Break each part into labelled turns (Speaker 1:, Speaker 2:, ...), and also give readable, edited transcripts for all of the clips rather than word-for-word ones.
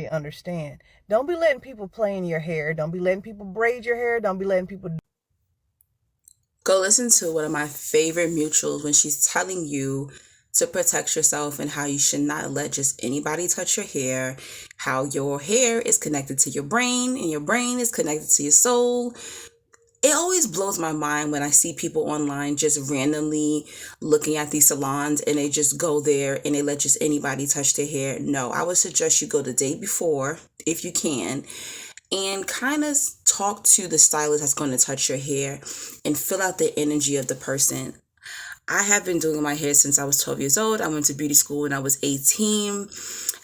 Speaker 1: understand. Don't be letting people play in your hair. Don't be letting people braid your hair. Don't be letting people.
Speaker 2: Go listen to one of my favorite mutuals when she's telling you to protect yourself and how you should not let just anybody touch your hair, how your hair is connected to your brain and your brain is connected to your soul. It always blows my mind when I see people online just randomly looking at these salons and they just go there and they let just anybody touch their hair. No, I would suggest you go the day before if you can and kind of talk to the stylist that's going to touch your hair and fill out the energy of the person. I have been doing my hair since I was 12 years old. I went to beauty school when I was 18.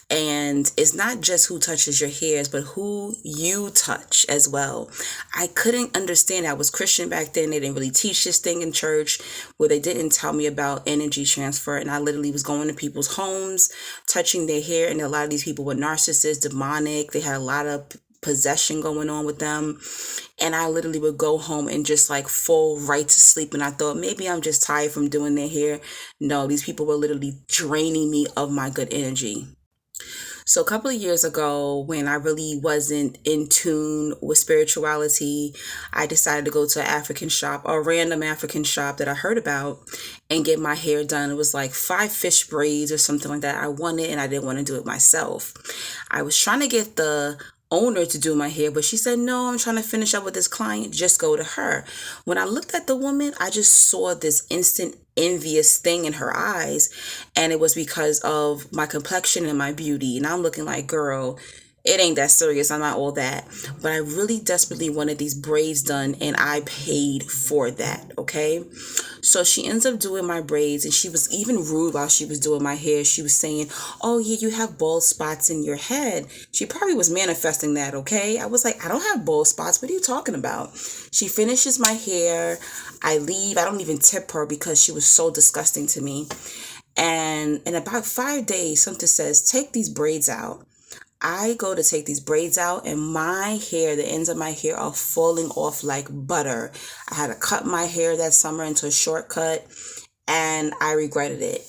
Speaker 2: And it's not just who touches your hairs, but who you touch as well. I couldn't understand. I was Christian back then. They didn't really teach this thing in church where they didn't tell me about energy transfer. And I literally was going to people's homes, touching their hair. And a lot of these people were narcissists, demonic. They had a lot of possession going on with them. And I literally would go home and just like fall right to sleep. And I thought maybe I'm just tired from doing their hair. No, these people were literally draining me of my good energy. So a couple of years ago, when I really wasn't in tune with spirituality, I decided to go to an African shop, a random African shop that I heard about, and get my hair done. It was like 5 fish braids or something like that I wanted, and I didn't want to do it myself. I was trying to get the owner to do my hair, but she said, no, I'm trying to finish up with this client. Just go to her. When I looked at the woman, I just saw this instant envious thing in her eyes. And it was because of my complexion and my beauty. And I'm looking like, girl, it ain't that serious. I'm not all that. But I really desperately wanted these braids done and I paid for that. Okay. So she ends up doing my braids and she was even rude while she was doing my hair. She was saying, oh yeah, you have bald spots in your head. She probably was manifesting that. Okay. I was like, I don't have bald spots. What are you talking about? She finishes my hair. I leave. I don't even tip her because she was so disgusting to me. And in about 5 days, something says, take these braids out. I go to take these braids out and my hair, the ends of my hair are falling off like butter. I had to cut my hair that summer into a shortcut and I regretted it.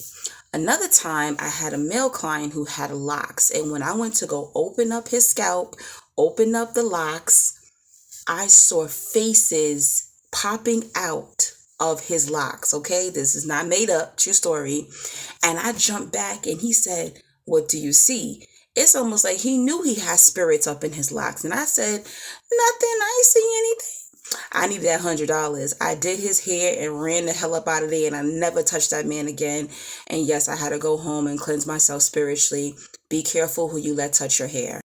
Speaker 2: Another time I had a male client who had locks, and when I went to go open up his scalp, open up the locks, I saw faces popping out of his locks. Okay, this is not made up, true story. And I jumped back and he said, what do you see? It's almost like he knew he had spirits up in his locks. And I said, nothing, I ain't see anything. I needed that $100. I did his hair and ran the hell up out of there and I never touched that man again. And yes, I had to go home and cleanse myself spiritually. Be careful who you let touch your hair.